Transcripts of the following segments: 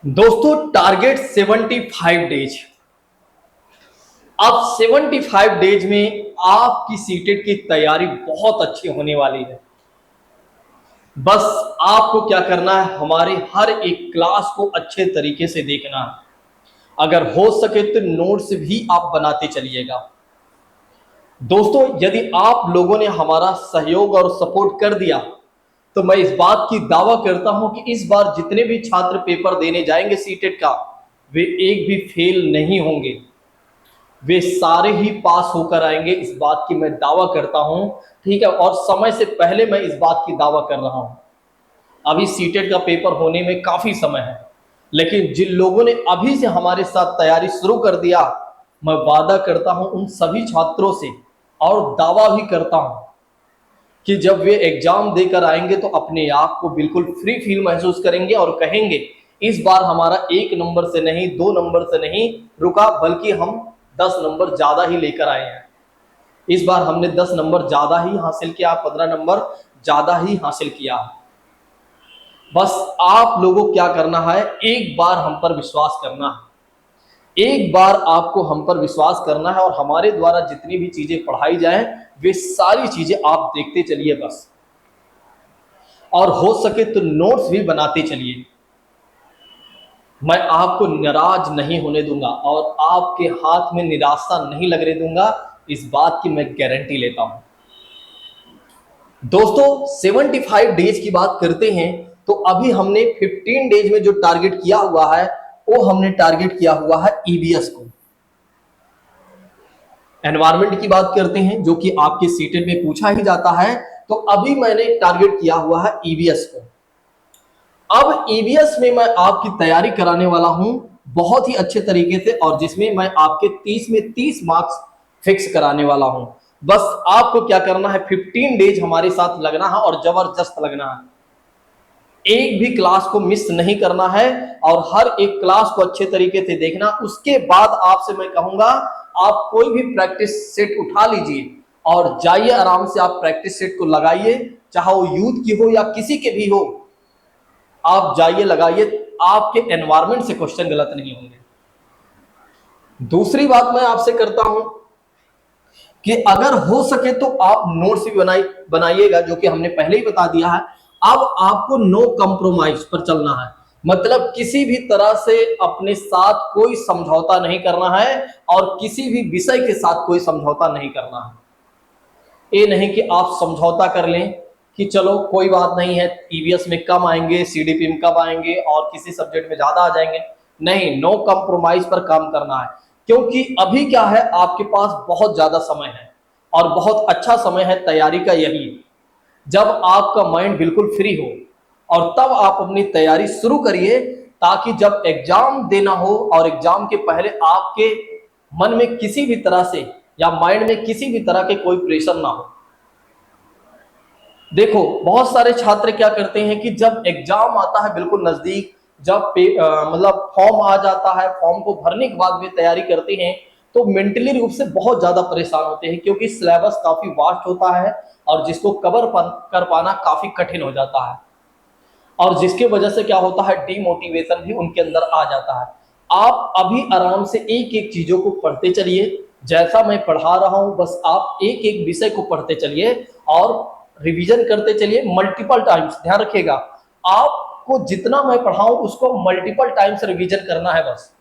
दोस्तों target 75 days. अब 75 days में आपकी सीटेट की तैयारी बहुत अच्छी होने वाली है। बस आपको क्या करना है, हमारे हर एक क्लास को अच्छे तरीके से देखना है। अगर हो सके तो नोट्स भी आप बनाते चलिएगा। दोस्तों यदि आप लोगों ने हमारा सहयोग और सपोर्ट कर दिया तो मैं इस बात की दावा करता हूं कि इस बार जितने भी छात्र पेपर देने जाएंगे सीटेट का, वे एक भी फेल नहीं होंगे, वे सारे ही पास होकर आएंगे। इस बात की मैं दावा करता हूं। ठीक है, और समय से पहले मैं इस बात की दावा कर रहा हूं। अभी सीटेट का पेपर होने में काफी समय है, लेकिन जिन लोगों ने अभी से हमारे साथ तैयारी शुरू कर दिया, मैं वादा करता हूं उन सभी छात्रों से और दावा भी करता हूं कि जब वे एग्जाम देकर आएंगे तो अपने आप को बिल्कुल फ्री फील महसूस करेंगे और कहेंगे इस बार हमारा 1 नंबर से नहीं, 2 नंबर से नहीं रुका, बल्कि हम 10 नंबर ज्यादा ही लेकर आए हैं। इस बार हमने 10 नंबर ज्यादा ही हासिल किया, 15 नंबर ज्यादा ही हासिल किया। बस आप लोगों को क्या करना है, एक बार हम पर विश्वास करना है। एक बार आपको हम पर विश्वास करना है और हमारे द्वारा जितनी भी चीजें पढ़ाई जाए वे सारी चीजें आप देखते चलिए बस। और हो सके तो नोट्स भी बनाते चलिए। मैं आपको नाराज नहीं होने दूंगा और आपके हाथ में निराशा नहीं लगने दूंगा, इस बात की मैं गारंटी लेता हूं। दोस्तों 75 डेज की बात करते हैं तो अभी हमने 15 डेज में जो टारगेट किया हुआ है वो हमने टारगेट किया हुआ है ईवीएस को। एनवायरमेंट की बात करते हैं जो कि आपके सीटेट में पूछा ही जाता है, तो अभी मैंने टारगेट किया हुआ है ईवीएस को। अब ईवीएस में मैं आपकी तैयारी कराने वाला हूं बहुत ही अच्छे तरीके से, और जिसमें मैं आपके 30 में 30 मार्क्स फिक्स कराने वाला हूं। बस आपको क्या करना है, 15 डेज हमारे साथ लगना है और जबरदस्त लगना है। एक भी क्लास को मिस नहीं करना है और हर एक क्लास को अच्छे तरीके से देखना। उसके बाद आपसे मैं कहूंगा आप कोई भी प्रैक्टिस सेट उठा लीजिए और जाइए आराम से आप प्रैक्टिस सेट को लगाइए, चाहे वो यूथ की हो या किसी के भी हो, आप जाइए लगाइए। आपके एनवायरमेंट से क्वेश्चन गलत नहीं होंगे। दूसरी बात मैं आपसे करता हूं कि अगर हो सके तो आप नोट्स भी बनाइएगा, जो कि हमने पहले ही बता दिया है। अब आपको नो कंप्रोमाइज पर चलना है, मतलब किसी भी तरह से अपने साथ कोई समझौता नहीं करना है और किसी भी विषय के साथ कोई समझौता नहीं करना है। ये नहीं कि आप समझौता कर लें कि चलो कोई बात नहीं है, ईवीएस में कम आएंगे, सीडीपी में कम आएंगे और किसी सब्जेक्ट में ज्यादा आ जाएंगे। नहीं, नो कंप्रोमाइज पर काम करना है, क्योंकि अभी क्या है, आपके पास बहुत ज्यादा समय है और बहुत अच्छा समय है तैयारी का यही, जब आपका माइंड बिल्कुल फ्री हो और तब आप अपनी तैयारी शुरू करिए, ताकि जब एग्जाम देना हो और एग्जाम के पहले आपके मन में किसी भी तरह से या माइंड में किसी भी तरह के कोई प्रेशर ना हो। देखो बहुत सारे छात्र क्या करते हैं कि जब एग्जाम आता है बिल्कुल नजदीक, जब मतलब फॉर्म आ जाता है, फॉर्म को भरने के बाद भी तैयारी करते हैं, तो मेंटली रूप से बहुत ज्यादा परेशान होते हैं, क्योंकि सिलेबस काफी वास्ट होता है और जिसको कवर कर पाना काफी कठिन हो जाता है, और जिसके वजह से क्या होता है, डीमोटिवेशन भी उनके अंदर आ जाता है। आप अभी आराम से एक एक चीजों को पढ़ते चलिए, जैसा मैं पढ़ा रहा हूं बस आप एक एक विषय को पढ़ते चलिए और रिवीजन करते चलिए मल्टीपल टाइम्स। ध्यान रखिएगा, आपको जितना मैं पढ़ाऊं उसको मल्टीपल टाइम्स रिवीजन करना है। बस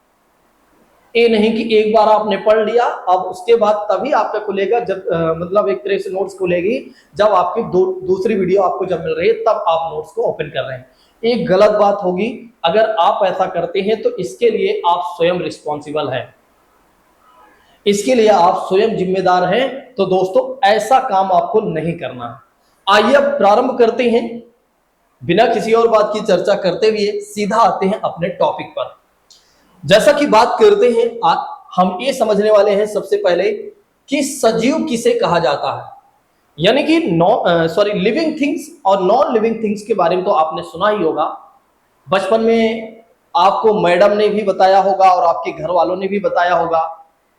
ये नहीं कि एक बार आपने पढ़ लिया अब उसके बाद तभी आपका खुलेगा, जब मतलब एक तरह से नोट्स खुलेगी जब आपकी दूसरी वीडियो आपको जब मिल रही है तब आप नोट्स को ओपन कर रहे हैं। एक गलत बात होगी। अगर आप ऐसा करते हैं तो इसके लिए आप स्वयं रिस्पॉन्सिबल हैं, इसके लिए आप स्वयं जिम्मेदार हैं। तो दोस्तों ऐसा काम आपको नहीं करना है। आइए अब प्रारंभ करते हैं, बिना किसी और बात की चर्चा करते हुए सीधा आते हैं अपने टॉपिक पर। जैसा कि बात करते हैं हम ये समझने वाले हैं सबसे पहले कि सजीव किसे कहा जाता है, यानी कि लिविंग थिंग्स और नॉन लिविंग थिंग्स के बारे में तो आपने सुना ही होगा। बचपन में आपको मैडम ने भी बताया होगा और आपके घर वालों ने भी बताया होगा।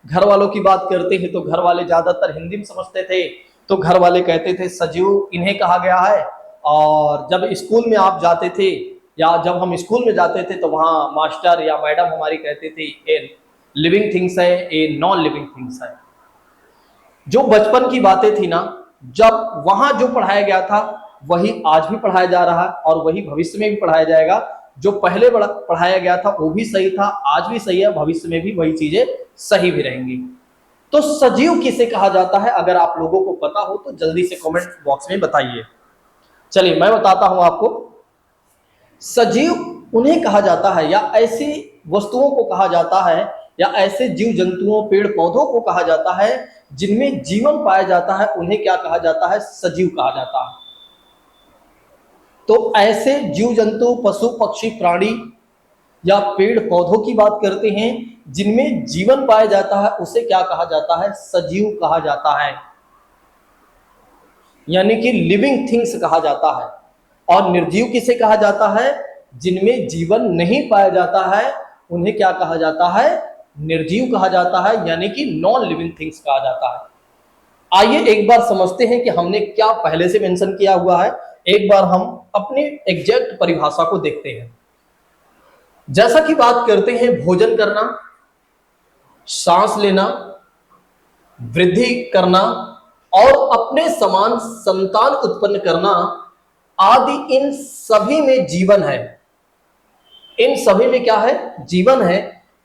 घर वालों की बात करते हैं तो घर वाले ज्यादातर हिंदी में समझते थे, तो घर वाले कहते थे सजीव इन्हें कहा गया है। और जब स्कूल में आप जाते थे या जब हम स्कूल में जाते थे तो वहाँ मास्टर या मैडम हमारी कहते थे ये लिविंग थिंग्स है, ये नॉन लिविंग थिंग्स है। जो बचपन की बातें थी ना, जब वहां जो पढ़ाया गया था वही आज भी पढ़ाया जा रहा है और वही भविष्य में भी पढ़ाया जाएगा। जो पहले पढ़ाया गया था वो भी सही था, आज भी सही है, भविष्य में भी वही चीजें सही भी रहेंगी। तो सजीव किसे कहा जाता है? अगर आप लोगों को पता हो तो जल्दी से कमेंट बॉक्स में बताइए। चलिए मैं बताता हूं आपको। सजीव उन्हें कहा जाता है या ऐसी वस्तुओं को कहा जाता है या ऐसे जीव जंतुओं पेड़ पौधों को कहा जाता है जिनमें जीवन पाया जाता है, उन्हें क्या कहा जाता है? सजीव कहा जाता है। तो ऐसे जीव जंतु पशु पक्षी प्राणी या पेड़ पौधों की बात करते हैं जिनमें जीवन पाया जाता है, उसे क्या कहा जाता है? सजीव कहा जाता है, यानी कि लिविंग थिंग्स कहा जाता है। और निर्जीव किसे कहा जाता है? जिनमें जीवन नहीं पाया जाता है, उन्हें क्या कहा जाता है? निर्जीव कहा जाता है, यानी कि नॉन लिविंग थिंग्स कहा जाता है। आइए एक बार समझते हैं कि हमने क्या पहले से मेंशन किया हुआ है। एक बार हम अपनी एग्जैक्ट परिभाषा को देखते हैं। जैसा कि बात करते हैं भोजन करना, सांस लेना, वृद्धि करना और अपने समान संतान उत्पन्न करना आदि, इन सभी में जीवन है। इन सभी में क्या है? जीवन है।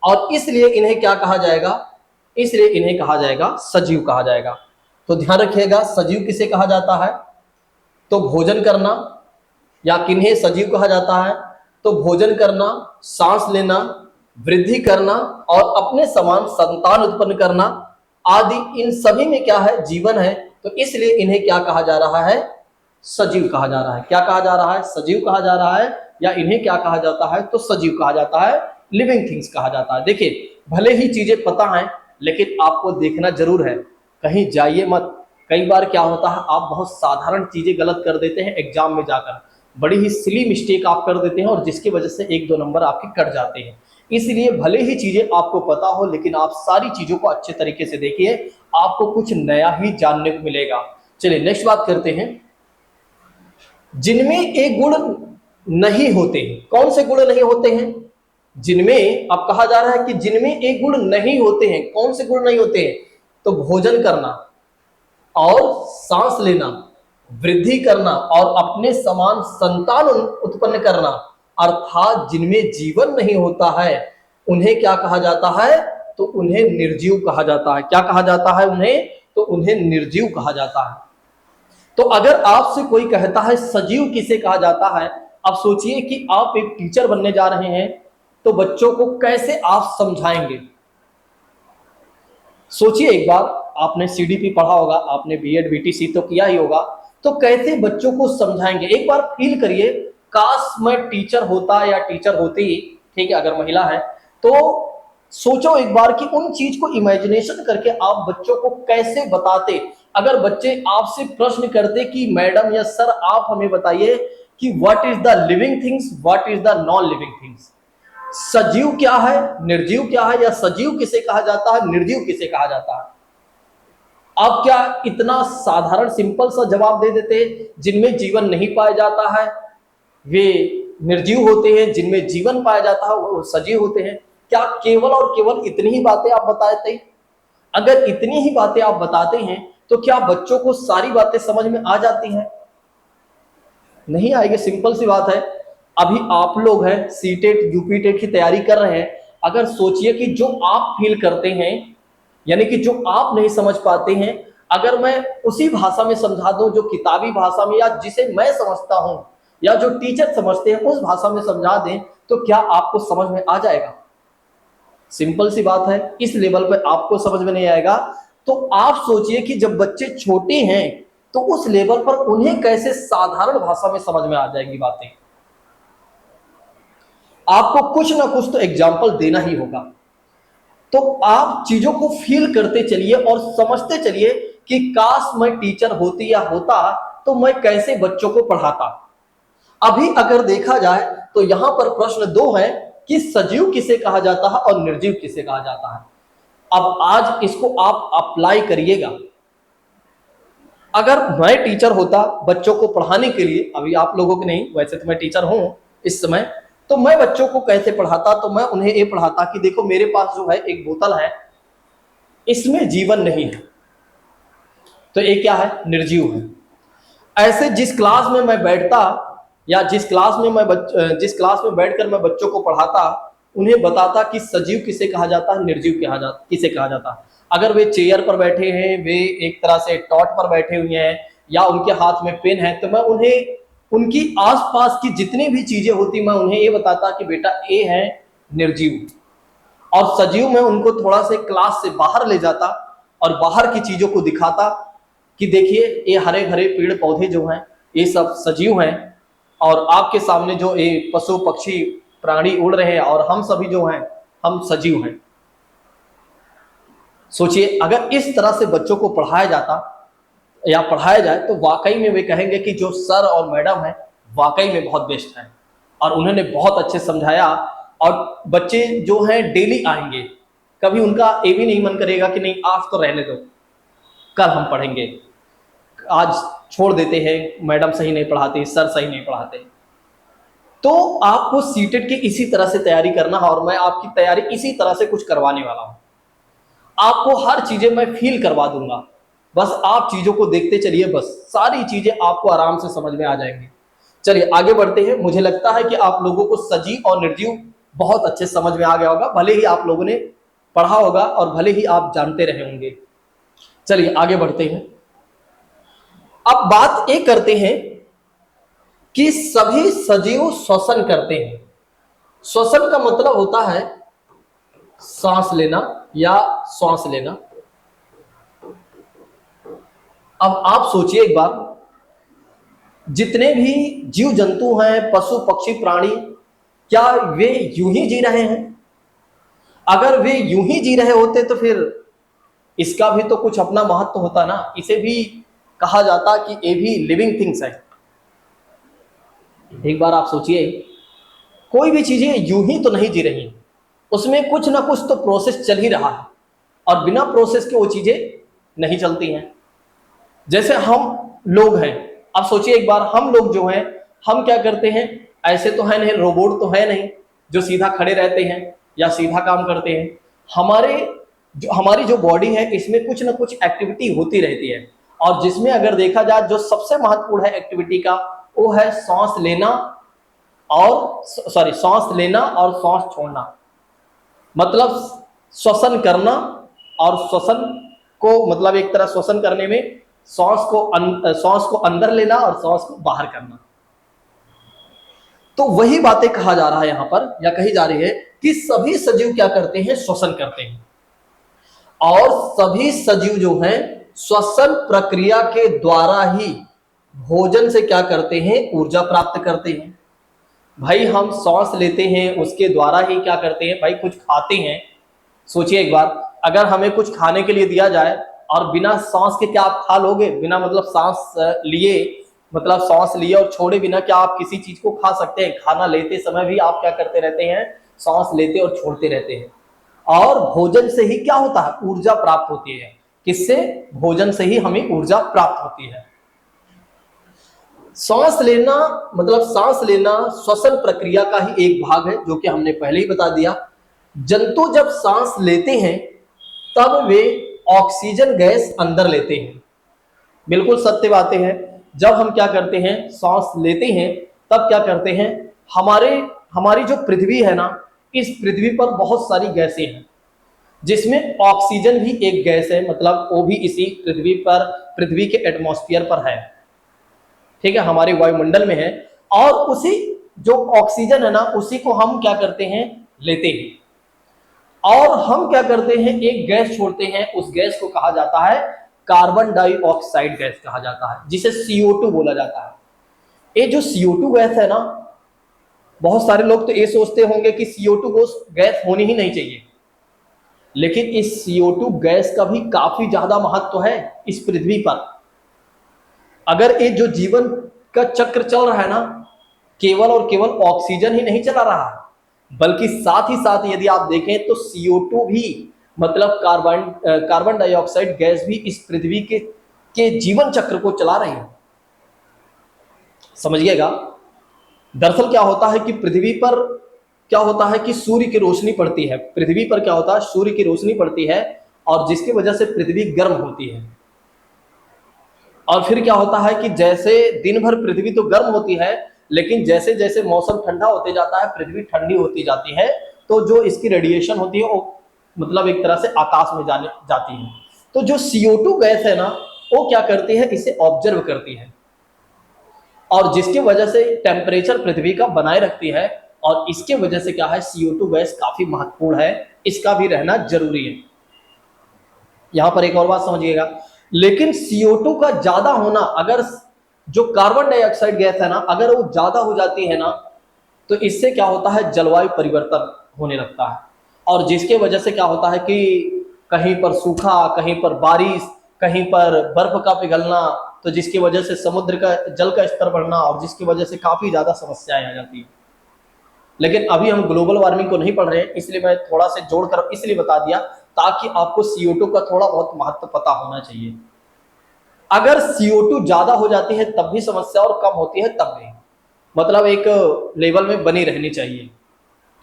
और इसलिए इन्हें क्या कहा जाएगा? इसलिए इन्हें कहा जाएगा सजीव कहा जाएगा। तो ध्यान रखिएगा, सजीव किसे कहा जाता है? तो भोजन करना, या किन्हें सजीव कहा जाता है? तो भोजन करना, सांस लेना, वृद्धि करना और अपने समान संतान उत्पन्न करना आदि, इन सभी में क्या है? जीवन है। तो इसलिए इन्हें क्या कहा जा रहा है? सजीव कहा जा रहा है। क्या कहा जा रहा है? सजीव कहा जा रहा है। या इन्हें क्या कहा जाता है? तो सजीव कहा जाता है, लिविंग थिंग्स कहा जाता है। देखिए, भले ही चीजें पता है लेकिन आपको देखना जरूर है, कहीं जाइए मत। कई बार क्या होता है, आप बहुत साधारण चीजें गलत कर देते हैं एग्जाम में जाकर, बड़ी ही सिली मिस्टेक आप कर देते हैं और जिसकी वजह से 1-2 नंबर आपके कट जाते हैं। इसलिए भले ही चीजें आपको पता हो लेकिन आप सारी चीजों को अच्छे तरीके से देखिए, आपको कुछ नया ही जानने को मिलेगा। चलिए नेक्स्ट बात करते हैं। जिनमें एक गुण नहीं होते। कौन से गुण नहीं होते हैं? जिनमें, अब कहा जा रहा है कि जिनमें एक गुण नहीं होते हैं। कौन से गुण नहीं होते हैं? तो भोजन करना और सांस लेना, वृद्धि करना और अपने समान संतान उत्पन्न करना, अर्थात जिनमें जीवन नहीं होता है, उन्हें क्या कहा जाता है? तो उन्हें निर्जीव कहा जाता है। क्या कहा जाता है उन्हें? तो उन्हें निर्जीव कहा जाता है। तो अगर आपसे कोई कहता है सजीव किसे कहा जाता है, अब सोचिए कि आप एक टीचर बनने जा रहे हैं तो बच्चों को कैसे आप समझाएंगे? सोचिए एक बार, आपने सीडीपी पढ़ा होगा, आपने बीएड बीटीसी तो किया ही होगा, तो कैसे बच्चों को समझाएंगे? एक बार फील करिए, काश मैं टीचर होता या टीचर होती, ठीक है, अगर महिला है तो सोचो एक बार कि उन चीज को इमेजिनेशन करके आप बच्चों को कैसे बताते। अगर बच्चे आपसे प्रश्न करते कि मैडम या सर आप हमें बताइए कि what is the living things, what is the non living things, सजीव क्या है, निर्जीव क्या है, या सजीव किसे कहा जाता है, निर्जीव किसे कहा जाता है, आप क्या इतना साधारण सिंपल सा जवाब दे देते? जिनमें जीवन नहीं पाया जाता है वे निर्जीव होते हैं, जिनमें जीवन पाया जाता है वो सजीव होते हैं। क्या केवल और केवल इतनी ही बातें आप बताते? अगर इतनी ही बातें आप बताते हैं तो क्या बच्चों को सारी बातें समझ में आ जाती हैं? नहीं आएगी। सिंपल सी बात है। अभी आप लोग हैं सीटेट यूपीटेट की तैयारी कर रहे हैं, अगर सोचिए कि जो आप फील करते हैं, यानी कि जो आप नहीं समझ पाते हैं, अगर मैं उसी भाषा में समझा दूं जो किताबी भाषा में, या जिसे मैं समझता हूं या जो टीचर समझते हैं उस भाषा में समझा दें, तो क्या आपको समझ में आ जाएगा? सिंपल सी बात है। इस लेवल पे आपको समझ में नहीं आएगा तो आप सोचिए कि जब बच्चे छोटे हैं तो उस लेवल पर उन्हें कैसे साधारण भाषा में समझ में आ जाएगी बातें। आपको कुछ ना कुछ तो एग्जाम्पल देना ही होगा। तो आप चीजों को फील करते चलिए और समझते चलिए कि काश मैं टीचर होती या होता तो मैं कैसे बच्चों को पढ़ाता। अभी अगर देखा जाए तो यहां पर प्रश्न 2 है कि सजीव किसे कहा जाता है और निर्जीव किसे कहा जाता है। अब आज इसको आप अप्लाई करिएगा। अगर मैं टीचर होता बच्चों को पढ़ाने के लिए, अभी आप लोगों के नहीं, वैसे तो मैं टीचर हूं, इस समय। तो मैं बच्चों को कैसे पढ़ाता, तो मैं उन्हें ये पढ़ाता कि देखो मेरे पास जो है एक बोतल है, इसमें जीवन नहीं है, तो ये क्या है, निर्जीव है। ऐसे जिस क्लास में मैं बैठता या जिस क्लास में बैठकर मैं बच्चों को पढ़ाता, उन्हें बताता कि सजीव किसे कहा जाता है, निर्जीव किसे कहा जाता है। अगर वे चेयर पर बैठे हैं, वे एक तरह से टॉट पर बैठे हुए हैं या उनके हाथ में पेन है, तो मैं उन्हें उनकी आसपास की जितनी भी चीजें होती मैं उन्हें ये बताता कि बेटा ये है निर्जीव, और सजीव में उनको थोड़ा से क्लास से बाहर ले जाता और बाहर की चीजों को दिखाता कि देखिए ये हरे भरे पेड़ पौधे जो हैं ये सब सजीव हैं, और आपके सामने जो ये पशु पक्षी प्राणी उड़ रहे हैं और हम सभी जो हैं हम सजीव हैं। सोचिए अगर इस तरह से बच्चों को पढ़ाया जाता या पढ़ाया जाए तो वाकई में वे कहेंगे कि जो सर और मैडम है वाकई में बहुत बेस्ट है, और उन्होंने बहुत अच्छे समझाया। और बच्चे जो हैं डेली आएंगे, कभी उनका ये भी नहीं मन करेगा कि नहीं आज तो रहने दो, कल हम पढ़ेंगे, आज छोड़ देते हैं, मैडम सही नहीं पढ़ाते, सर सही नहीं पढ़ाते। तो आपको सीटेट की इसी तरह से तैयारी करना है, और मैं आपकी तैयारी इसी तरह से कुछ करवाने वाला हूं। आपको हर चीजें मैं फील करवा दूंगा, बस आप चीजों को देखते चलिए, बस सारी चीजें आपको आराम से समझ में आ जाएंगी। चलिए आगे बढ़ते हैं। मुझे लगता है कि आप लोगों को सजीव और निर्जीव बहुत अच्छे समझ में आ गया होगा, भले ही आप लोगों ने पढ़ा होगा और भले ही आप जानते रहे होंगे। चलिए आगे बढ़ते हैं। अब बात ये करते हैं कि सभी सजीव श्वसन करते हैं। श्वसन का मतलब होता है सांस लेना या श्वास लेना। अब आप सोचिए एक बार, जितने भी जीव जंतु हैं, पशु पक्षी प्राणी, क्या वे यूं ही जी रहे हैं? अगर वे यूं ही जी रहे होते तो फिर इसका भी तो कुछ अपना महत्व होता ना, इसे भी कहा जाता कि ये भी लिविंग थिंग्स है। एक बार आप सोचिए, कोई भी चीजें यूं ही तो नहीं जी रही, उसमें कुछ ना कुछ तो प्रोसेस चल ही रहा है, और बिना प्रोसेस के वो चीजें नहीं चलती हैं। जैसे हम लोग हैं, आप सोचिए एक बार, हम लोग जो हैं हम क्या करते हैं, ऐसे तो है नहीं, रोबोट तो है नहीं जो सीधा खड़े रहते हैं या सीधा काम करते हैं। हमारी जो बॉडी है इसमें कुछ ना कुछ एक्टिविटी होती रहती है, और जिसमें अगर देखा जाए जो सबसे महत्वपूर्ण है एक्टिविटी का, वो है सांस लेना और सांस छोड़ना, मतलब श्वसन करना, और श्वसन को मतलब एक तरह श्वसन करने में सांस को अंदर लेना और सांस को बाहर करना। तो वही बातें कहा जा रहा है यहां पर, या कही जा रही है कि सभी सजीव क्या करते हैं, श्वसन करते हैं। और सभी सजीव जो हैं श्वसन प्रक्रिया के द्वारा ही भोजन से क्या करते हैं, ऊर्जा प्राप्त करते हैं। भाई हम सांस लेते हैं, उसके द्वारा ही क्या करते हैं भाई, कुछ खाते हैं। सोचिए एक बार, अगर हमें कुछ खाने के लिए दिया जाए और बिना सांस के क्या आप खा लोगे? बिना मतलब सांस लिए और छोड़े बिना क्या आप किसी चीज को खा सकते हैं? खाना लेते समय भी आप क्या करते रहते हैं, सांस लेते और छोड़ते रहते हैं। और भोजन से ही क्या होता है, ऊर्जा प्राप्त होती है। किससे? भोजन से ही हमें ऊर्जा प्राप्त होती है। सांस लेना श्वसन प्रक्रिया का ही एक भाग है, जो कि हमने पहले ही बता दिया। जंतु जब सांस लेते हैं तब वे ऑक्सीजन गैस अंदर लेते हैं। बिल्कुल सत्य बातें हैं। जब हम क्या करते हैं, सांस लेते हैं, तब क्या करते हैं, हमारी जो पृथ्वी है ना, इस पृथ्वी पर बहुत सारी गैसें हैं, जिसमें ऑक्सीजन भी एक गैस है, मतलब वो भी इसी पृथ्वी के एटमॉस्फेयर पर है, ठीक है, हमारे वायुमंडल में है। और उसी जो ऑक्सीजन है ना, उसी को हम क्या करते हैं, लेते हैं। और हम क्या करते हैं, एक गैस छोड़ते हैं, उस गैस को कहा जाता है कार्बन डाइऑक्साइड गैस कहा जाता है, जिसे CO2 बोला जाता है। ये जो CO2 गैस है ना, बहुत सारे लोग तो ये सोचते होंगे कि CO2 गैस होनी ही नहीं चाहिए, लेकिन इस CO2 गैस का भी काफी ज्यादा महत्व है इस पृथ्वी पर। अगर ये जो जीवन का चक्र चल रहा है ना, केवल और केवल ऑक्सीजन ही नहीं चला रहा, बल्कि साथ ही साथ यदि आप देखें तो CO2 भी, मतलब कार्बन डाइऑक्साइड गैस भी इस पृथ्वी के जीवन चक्र को चला रही है। समझिएगा, दरअसल क्या होता है कि पृथ्वी पर क्या होता है कि सूर्य की रोशनी पड़ती है, पृथ्वी पर क्या होता है, सूर्य की रोशनी पड़ती है, और जिसकी वजह से पृथ्वी गर्म होती है। और फिर क्या होता है कि जैसे दिन भर पृथ्वी तो गर्म होती है, लेकिन जैसे जैसे मौसम ठंडा होते जाता है, पृथ्वी ठंडी होती जाती है, तो जो इसकी रेडिएशन होती है वो मतलब एक तरह से आकाश में जाने जाती है। तो जो CO2 गैस है ना, वो क्या करती है, इसे ऑब्जर्व करती है, और जिसकी वजह से टेम्परेचर पृथ्वी का बनाए रखती है। और इसके वजह से क्या है, CO2 गैस काफी महत्वपूर्ण है, इसका भी रहना जरूरी है। यहां पर एक और बात समझिएगा, लेकिन CO2 का ज्यादा होना, अगर जो कार्बन डाइऑक्साइड गैस है ना, अगर वो ज्यादा हो जाती है ना, तो इससे क्या होता है, जलवायु परिवर्तन होने लगता है, और जिसके वजह से क्या होता है कि कहीं पर सूखा, कहीं पर बारिश, कहीं पर बर्फ का पिघलना, तो जिसकी वजह से समुद्र का जल का स्तर बढ़ना, और जिसकी वजह से काफी ज्यादा समस्याएं आ जाती है। लेकिन अभी हम ग्लोबल वार्मिंग को नहीं पढ़ रहे हैं, इसलिए मैं थोड़ा से जोड़कर इसलिए बता दिया ताकि आपको CO2 का थोड़ा बहुत महत्व पता होना चाहिए। अगर CO2 ज्यादा हो जाती है तब भी समस्या, और कम होती है तब भी, मतलब एक लेवल में बनी रहनी चाहिए,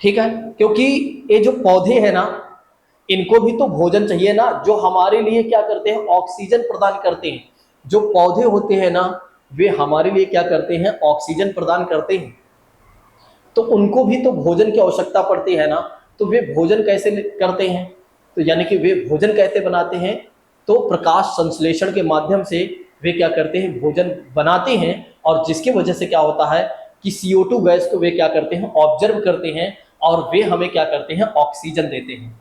ठीक है। क्योंकि ये जो पौधे हैं ना, इनको भी तो भोजन चाहिए ना, जो हमारे लिए क्या करते हैं, ऑक्सीजन प्रदान करते हैं। जो पौधे होते हैं ना, वे हमारे लिए क्या करते हैं, ऑक्सीजन प्रदान करते हैं, तो उनको भी तो भोजन की आवश्यकता पड़ती है ना। तो वे भोजन कैसे करते हैं, तो यानी कि वे भोजन कैसे बनाते हैं, तो प्रकाश संश्लेषण के माध्यम से वे क्या करते हैं, भोजन बनाते हैं, और जिसकी वजह से क्या होता है कि CO2 गैस को वे क्या करते हैं, ऑब्जर्व करते हैं, और वे हमें क्या करते हैं, ऑक्सीजन देते हैं।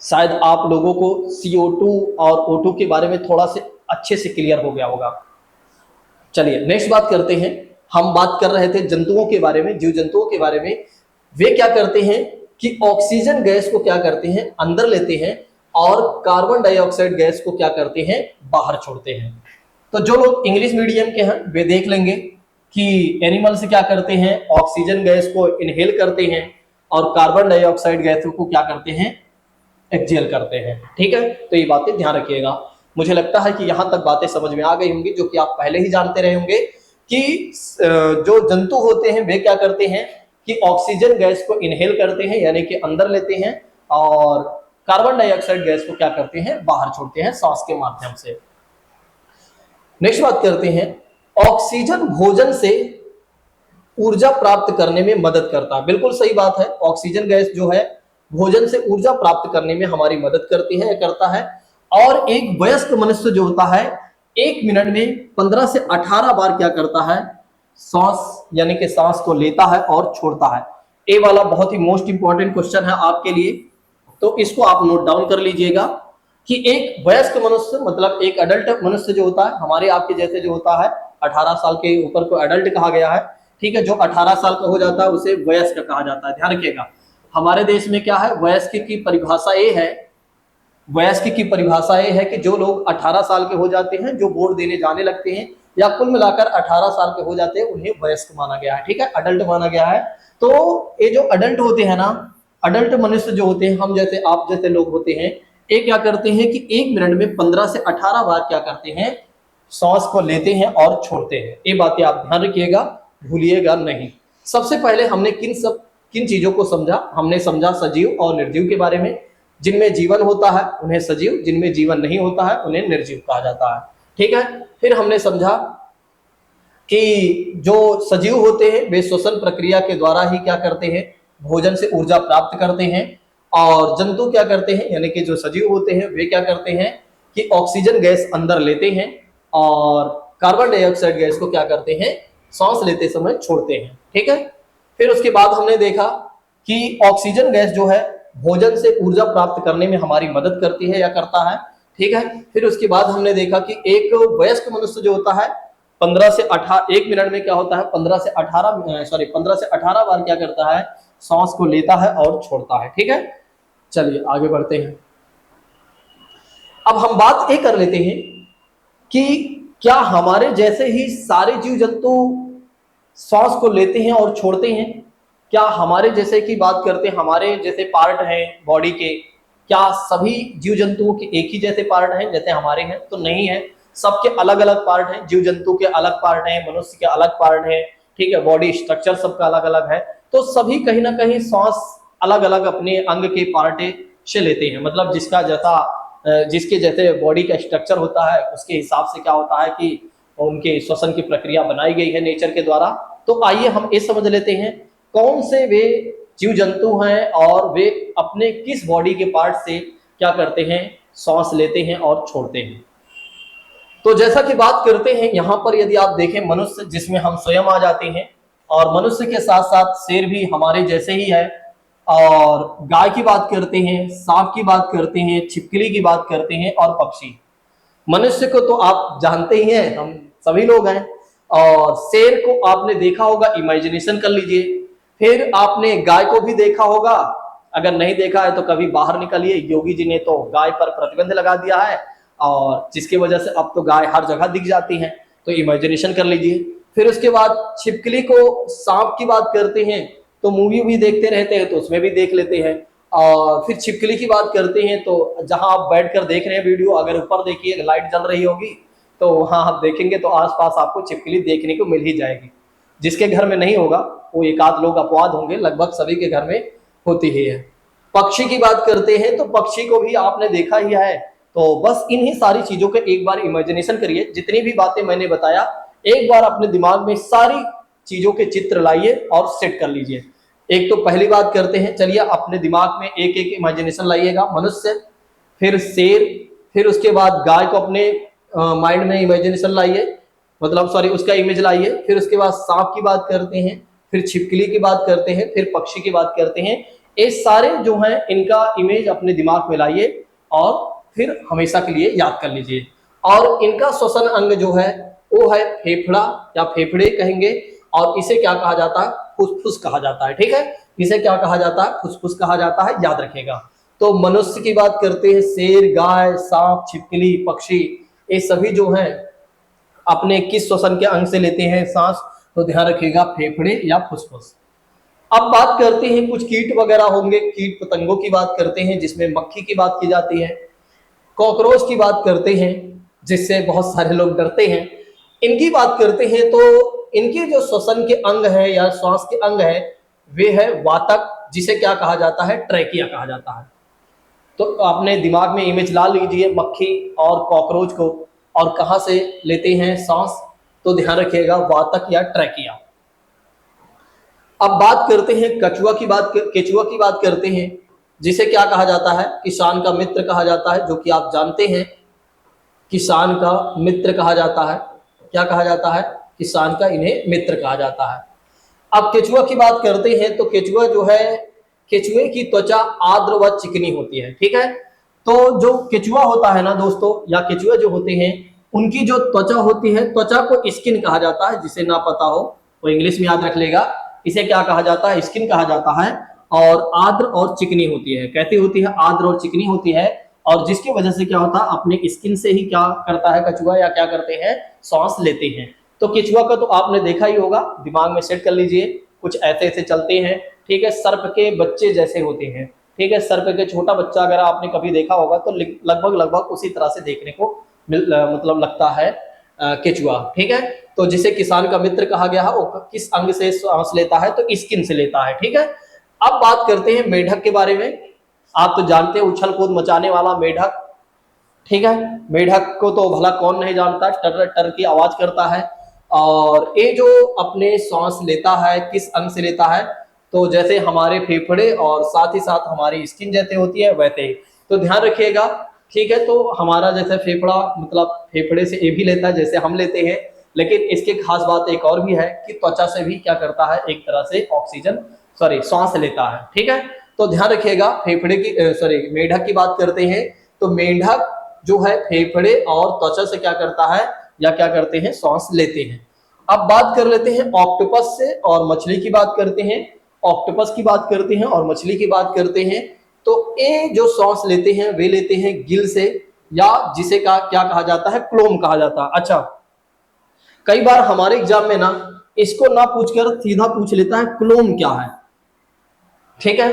शायद आप लोगों को CO2 और O2 के बारे में थोड़ा से अच्छे से क्लियर हो गया होगा। चलिए नेक्स्ट बात करते हैं। हम बात कर रहे थे जंतुओं के बारे में, जीव जंतुओं के बारे में। वे क्या करते हैं कि ऑक्सीजन गैस को क्या करते हैं, अंदर लेते हैं, और कार्बन डाइऑक्साइड गैस को क्या करते हैं, बाहर छोड़ते हैं। तो जो लोग इंग्लिश मीडियम के हैं वे देख लेंगे कि एनिमल्स क्या करते हैं, ऑक्सीजन गैस को इनहेल करते हैं, और कार्बन डाइऑक्साइड गैस को क्या करते हैं, एक्सहेल करते हैं, ठीक है। तो ये बातें ध्यान रखिएगा। मुझे लगता है कि यहां तक बातें समझ में आ गई होंगी, जो कि आप पहले ही जानते रहे होंगे कि जो जंतु होते हैं वे क्या करते हैं कि ऑक्सीजन गैस को इनहेल करते हैं, यानी कि अंदर लेते हैं, और कार्बन डाइऑक्साइड गैस को क्या करते हैं, बाहर छोड़ते हैं सांस के माध्यम से। नेक्स्ट बात करते हैं, ऑक्सीजन भोजन से ऊर्जा प्राप्त करने में मदद करता है। बिल्कुल सही बात है, ऑक्सीजन गैस जो है भोजन से ऊर्जा प्राप्त करने में हमारी मदद करती है, करता है। और एक वयस्क मनुष्य जो होता है, 1 मिनट में 15 से 18 बार क्या करता है, सांस यानी कि सांस को लेता है और छोड़ता है। ये वाला बहुत ही मोस्ट इंपॉर्टेंट क्वेश्चन है आपके लिए, तो इसको आप नोट डाउन कर लीजिएगा कि एक वयस्क मनुष्य मतलब एक अडल्ट मनुष्य जो होता है, हमारे आपके जैसे जो होता है, 18 साल के ऊपर को अडल्ट कहा गया है, ठीक है। जो 18 साल का हो जाता है उसे वयस्क कहा जाता है। ध्यान रखिएगा, हमारे देश में क्या है, वयस्क की परिभाषा ये है, वयस्क की परिभाषा ये है कि जो लोग 18 साल के हो जाते हैं, जो बोर्ड देने जाने लगते हैं, या कुल मिलाकर 18 साल के हो जाते हैं, उन्हें वयस्क माना गया है, ठीक है, अडल्ट माना गया है। तो ये जो अडल्ट होते हैं ना, अडल्ट मनुष्य जो होते हैं, हम जैसे आप जैसे लोग होते हैं, ये क्या करते हैं कि 1 मिनट में 15 से 18 बार क्या करते हैं, सांस को लेते हैं और छोड़ते हैं। ये बातें आप ध्यान रखिएगा, भूलिएगा नहीं। सबसे पहले हमने किन चीजों को समझा, हमने समझा सजीव और निर्जीव के बारे में। जिनमें जीवन होता है उन्हें सजीव, जिनमें जीवन नहीं होता है उन्हें निर्जीव कहा जाता है, ठीक है। फिर हमने समझा कि जो सजीव होते हैं वे श्वसन प्रक्रिया के द्वारा ही क्या करते हैं, भोजन से ऊर्जा प्राप्त करते हैं, और जंतु क्या करते हैं, यानी कि जो सजीव होते हैं वे क्या करते हैं कि ऑक्सीजन गैस अंदर लेते हैं, और कार्बन डाइऑक्साइड गैस को क्या करते हैं, सांस लेते समय छोड़ते हैं, ठीक है। फिर उसके बाद हमने देखा कि ऑक्सीजन गैस जो है भोजन से ऊर्जा प्राप्त करने में हमारी मदद करती है या करता है, ठीक है। फिर उसके बाद हमने देखा कि एक वयस्क मनुष्य जो होता है 15 से 18 1 मिनट में क्या होता है, 15 से 18 बार क्या करता है, सांस को लेता है और छोड़ता है, ठीक है। चलिए आगे बढ़ते हैं। अब हम बात ये कर लेते हैं कि क्या हमारे जैसे ही सारे जीव जंतु सांस को लेते हैं और छोड़ते हैं? क्या हमारे जैसे की बात करते हैं, हमारे जैसे पार्ट हैं बॉडी के, क्या सभी जीव जंतुओं के एक ही जैसे पार्ट हैं जैसे हमारे हैं? तो नहीं है। सबके अलग अलग पार्ट हैं, जीव जंतु के अलग पार्ट हैं, मनुष्य के अलग पार्ट हैं, ठीक है, बॉडी स्ट्रक्चर सबका अलग अलग है। तो सभी कहीं ना कहीं सांस अलग अलग अपने अंग के पार्ट से लेते हैं, मतलब जिसके जैसे बॉडी का स्ट्रक्चर होता है उसके हिसाब से क्या होता है कि उनके श्वसन की प्रक्रिया बनाई गई है नेचर के द्वारा। तो आइए हम ये समझ लेते हैं कौन से वे जीव जंतु हैं और वे अपने किस बॉडी के पार्ट से क्या करते हैं, सांस लेते हैं और छोड़ते हैं। तो जैसा कि बात करते हैं यहाँ पर, यदि आप देखें मनुष्य जिसमें हम स्वयं आ जाते हैं, और मनुष्य के साथ साथ शेर भी हमारे जैसे ही है, और गाय की बात करते हैं, सांप की बात करते हैं, छिपकली की बात करते हैं और पक्षी। मनुष्य को तो आप जानते ही हैं, हम सभी लोग हैं। और शेर को आपने देखा होगा, इमेजिनेशन कर लीजिए। फिर आपने गाय को भी देखा होगा, अगर नहीं देखा है तो कभी बाहर निकलिए, योगी जी ने तो गाय पर प्रतिबंध लगा दिया है और जिसकी वजह से अब तो गाय हर जगह दिख जाती है, तो इमेजिनेशन कर लीजिए। फिर उसके बाद छिपकली को, सांप की बात करते हैं तो मूवी भी देखते रहते हैं तो उसमें भी देख लेते हैं। और फिर छिपकली की बात करते हैं तो जहां आप बैठकर देख रहे हैं वीडियो, अगर ऊपर देखिए लाइट जल रही होगी तो वहां आप देखेंगे तो आसपास आपको छिपकली देखने को मिल ही जाएगी। जिसके घर में नहीं होगा वो एक आध लोग अपवाद होंगे, लगभग सभी के घर में होती ही है। पक्षी की बात करते हैं तो पक्षी को भी आपने देखा ही है। तो बस इन्हीं सारी चीजों के एक बार इमेजिनेशन करिए, जितनी भी बातें मैंने बताया एक बार अपने दिमाग में सारी चीजों के चित्र लाइए और सेट कर लीजिए। एक तो पहली बात करते हैं, चलिए अपने दिमाग में एक एक इमेजिनेशन लाइएगा। मनुष्य, फिर शेर, फिर उसके बाद गाय को अपने माइंड में इमेजिनेशन लाइए, मतलब सॉरी उसका इमेज लाइए। फिर उसके बाद सांप की बात करते हैं, फिर छिपकली की बात करते हैं, फिर पक्षी की बात करते हैं। ये सारे जो हैं इनका इमेज अपने दिमाग में लाइए और फिर हमेशा के लिए याद कर लीजिए। और इनका श्वसन अंग जो है वो है फेफड़ा या फेफड़े कहेंगे, और इसे क्या कहा जाता है, फुसफुस कहा जाता है। ठीक है, इसे क्या कहा जाता है, फुसफुस कहा जाता है, याद रखिएगा। तो मनुष्य की बात करते हैं, शेर, गाय, सांप, छिपकली, पक्षी, ये सभी जो हैं अपने किस श्वसन के अंग से लेते हैं सांस, तो ध्यान रखिएगा फेफड़े या फुसफुस। अब बात करते हैं कुछ कीट वगैरह होंगे, कीट पतंगों की बात करते हैं जिसमें मक्खी की बात की जाती है, कॉकरोच की बात करते हैं जिससे बहुत सारे लोग डरते हैं। इनकी बात करते हैं तो इनके जो श्वसन के अंग है या श्वास के अंग है वे है वातक, जिसे क्या कहा जाता है, ट्रैकिया कहा जाता है। तो अपने दिमाग में इमेज ला लीजिए मक्खी और कॉकरोच को, और कहां से लेते हैं सांस, तो ध्यान रखिएगा वातक या ट्रैकिया। अब बात करते हैं केचुआ की बात करते हैं जिसे क्या कहा जाता है, किसान का मित्र कहा जाता है, जो कि आप जानते हैं किसान का मित्र कहा जाता है। क्या कहा जाता है, किसान का इन्हें मित्र कहा जाता है। अब केचुआ की बात करते हैं तो केचुआ जो है, केचुए की त्वचा आर्द्र व चिकनी होती है। ठीक है, तो जो केचुआ होता है ना दोस्तों, या केचुआ जो होते हैं उनकी जो त्वचा होती है, त्वचा को स्किन कहा जाता है। जिसे ना पता हो वो इंग्लिश में याद रख लेगा, इसे क्या कहा जाता है, स्किन कहा जाता है। और आर्द्र और चिकनी होती है, कैसी होती है, आर्द्र और चिकनी होती है। और जिसकी वजह से क्या होता है, अपने स्किन से ही क्या करता है कछुआ, या क्या करते हैं, सांस लेते हैं। तो केचुआ का तो आपने देखा ही होगा, दिमाग में सेट कर लीजिए, कुछ ऐसे ऐसे चलते हैं। ठीक है, सर्प के बच्चे जैसे होते हैं। ठीक है, सर्प के छोटा बच्चा अगर आपने कभी देखा होगा तो लगभग उसी तरह से देखने को मतलब लगता है केचुआ। ठीक है, तो जिसे किसान का मित्र कहा गया है, वो किस अंग से सांस लेता है, तो स्किन से लेता है। ठीक है, अब बात करते हैं मेढक के बारे में। आप तो जानते हैं उछल कूद मचाने वाला मेढक। ठीक है, मेढक को तो भला कौन नहीं जानता, टर टर की आवाज करता है। और ये जो अपने सांस लेता है किस अंग से लेता है, तो जैसे हमारे फेफड़े और साथ ही साथ हमारी स्किन जैसे होती है वैसे ही। तो ध्यान रखिएगा। ठीक है, तो हमारा जैसे फेफड़ा, मतलब फेफड़े से ये भी लेता है जैसे हम लेते हैं, लेकिन इसके खास बात एक और भी है कि त्वचा से भी क्या करता है, एक तरह से ऑक्सीजन सांस लेता है। ठीक है, तो ध्यान रखिएगा। फेफड़े की मेढक की बात करते हैं तो मेढक जो है फेफड़े और त्वचा से क्या करता है, या क्या करते हैं, सांस लेते हैं। अब बात कर लेते हैं ऑक्टोपस से, और मछली की बात करते हैं। ऑक्टोपस की बात करते हैं और मछली की बात करते हैं। तो ये जो सांस लेते हैं वे लेते हैं गिल से, या जिसे क्या कहा जाता है, क्लोम कहा जाता है। अच्छा, कई बार हमारे एग्जाम में ना इसको ना पूछकर सीधा पूछ लेता है क्लोम क्या है। ठीक है,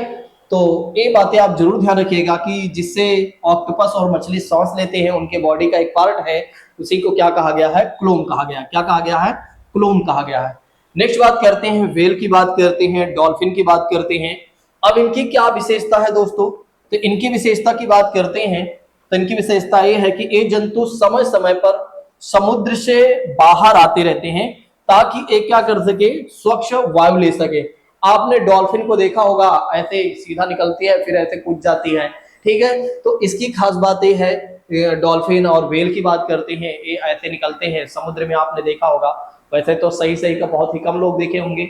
तो ये बातें आप जरूर ध्यान रखिएगा कि जिससे ऑक्टोपस और मछली सांस लेते हैं, उनके बॉडी का एक पार्ट है उसी को क्या कहा गया है, क्लोम कहा गया है। क्या कहा गया है, क्लोम कहा गया है। नेक्स्ट बात करते हैं, वेल की बात करते हैं, डॉल्फिन की बात करते हैं। अब इनकी क्या विशेषता है दोस्तों, तो इनकी विशेषता की बात करते हैं तो इनकी विशेषता ये है कि ये जंतु समय समय पर समुद्र से बाहर आते रहते हैं ताकि एक क्या कर सके, स्वच्छ वायु ले सके। आपने डॉल्फिन को देखा होगा, ऐसे सीधा निकलती है फिर ऐसे कूद जाती है, ठीक है। तो इसकी खास बात ये है, डॉल्फिन और व्हेल की बात करते हैं, ये ऐसे निकलते हैं समुद्र में, आपने देखा होगा। वैसे तो सही सही का बहुत ही कम लोग देखे होंगे,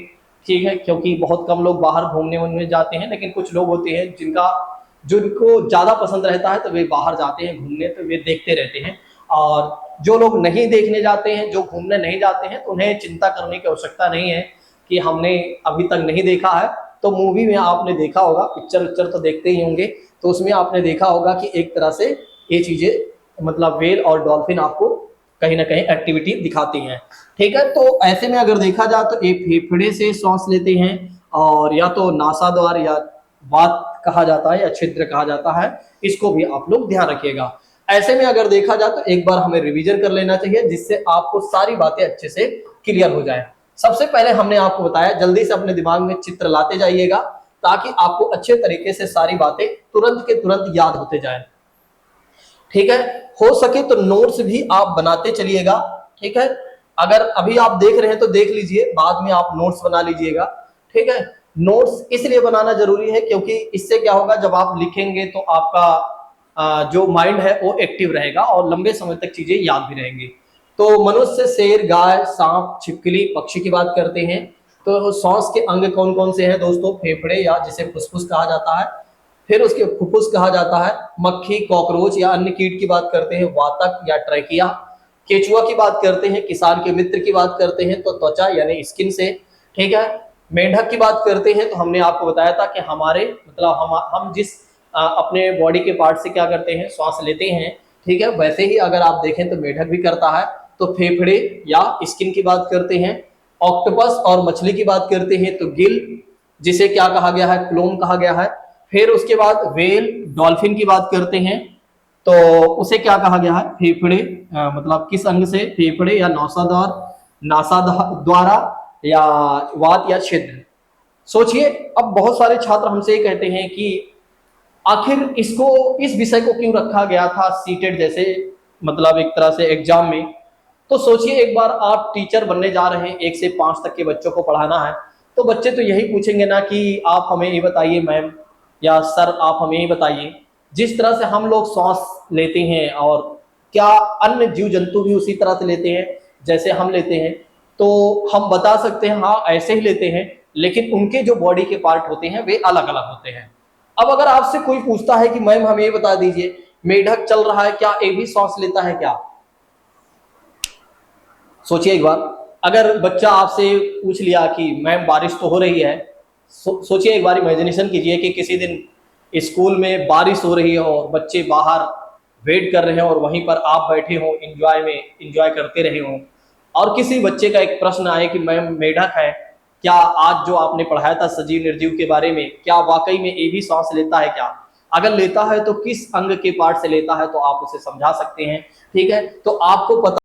ठीक है, क्योंकि बहुत कम लोग बाहर घूमने वूमने जाते हैं, लेकिन कुछ लोग होते हैं जिनको ज्यादा पसंद रहता है तो वे बाहर जाते हैं घूमने, तो वे देखते रहते हैं। और जो लोग नहीं देखने जाते हैं, जो घूमने नहीं जाते हैं, तो उन्हें चिंता करने की आवश्यकता नहीं है कि हमने अभी तक नहीं देखा है। तो मूवी में आपने देखा होगा, पिक्चर तो देखते ही होंगे, तो उसमें आपने देखा होगा कि एक तरह से ये चीजें मतलब व्हेल और डॉल्फिन आपको कहीं ना कहीं एक्टिविटी दिखाती हैं, ठीक है। तो ऐसे में अगर देखा जाए तो ये फेफड़े से सांस लेते हैं, और या तो नासाद्वार या वात कहा जाता है या छिद्र कहा जाता है, इसको भी आप लोग ध्यान रखिएगा। ऐसे में अगर देखा जाए तो एक बार हमें रिवीजन कर लेना चाहिए, जिससे आपको सारी बातें अच्छे से क्लियर हो जाए। सबसे पहले हमने आपको बताया, जल्दी से अपने दिमाग में चित्र लाते जाइएगा ताकि आपको अच्छे तरीके से सारी बातें तुरंत के तुरंत याद होते जाए, ठीक है। हो सके तो नोट्स भी आप बनाते चलिएगा, ठीक है। अगर अभी आप देख रहे हैं तो देख लीजिए, बाद में आप नोट्स बना लीजिएगा, ठीक है। नोट्स इसलिए बनाना जरूरी है क्योंकि इससे क्या होगा, जब आप लिखेंगे तो आपका जो माइंड है वो एक्टिव रहेगा और लंबे समय तक चीजें याद भी रहेंगी। तो मनुष्य, शेर, गाय, सांप, छिपकली, पक्षी की बात करते हैं तो सांस के अंग कौन कौन से हैं दोस्तों, फेफड़े या जिसे फुसफुस कहा जाता है, फिर उसके फुफ्फुस कहा जाता है। मक्खी, कॉकरोच या अन्य कीट की बात करते हैं, वातक या ट्रैकिया। केचुआ की बात करते हैं, किसान के मित्र की बात करते हैं तो त्वचा यानी स्किन से, ठीक है। मेंढक की बात करते हैं तो हमने आपको बताया था कि हमारे मतलब हम जिस अपने बॉडी के पार्ट से क्या करते हैं, श्वास लेते हैं, ठीक है। वैसे ही अगर आप देखें तो मेंढक भी करता है। तो फेफड़े या स्किन की बात करते हैं। ऑक्टोपस और मछली की बात करते हैं तो गिल, जिसे क्या कहा गया है, क्लोम कहा गया है। फिर उसके बाद व्हेल, डॉल्फिन की बात करते हैं तो उसे क्या कहा गया है, फेफड़े, मतलब किस अंग से, फेफड़े या नासाद्वारा या वात या छिद्र। सोचिए, अब बहुत सारे छात्र हमसे ये कहते हैं कि आखिर इस विषय को क्यों रखा गया था सीटेट जैसे मतलब एक तरह से एग्जाम में। तो सोचिए, एक बार आप टीचर बनने जा रहे हैं, 1 से 5 तक के बच्चों को पढ़ाना है, तो बच्चे तो यही पूछेंगे ना कि आप हमें ये बताइए मैम या सर, आप हमें ये बताइए, जिस तरह से हम लोग सांस लेते हैं और क्या अन्य जीव जंतु भी उसी तरह से लेते हैं जैसे हम लेते हैं, तो हम बता सकते हैं हाँ ऐसे ही लेते हैं, लेकिन उनके जो बॉडी के पार्ट होते हैं वे अलग अलग होते हैं। अब अगर आपसे कोई पूछता है कि मैम हमें ये बता दीजिए, मेढक चल रहा है, क्या ये भी सांस लेता है क्या? सोचिए एक बार, अगर बच्चा आपसे पूछ लिया कि मैम बारिश तो हो रही है, सोचिए एक बार, इमेजिनेशन कीजिए कि किसी दिन स्कूल में बारिश हो रही है और बच्चे बाहर वेट कर रहे हैं और वहीं पर आप बैठे हो, एंजॉय करते रहे हो, और किसी बच्चे का एक प्रश्न आए कि मैम मेढक है, क्या आज जो आपने पढ़ाया था सजीव निर्जीव के बारे में, क्या वाकई में ये भी सांस लेता है क्या? अगर लेता है तो किस अंग के पार्ट से लेता है, तो आप उसे समझा सकते हैं, ठीक है। तो आपको पता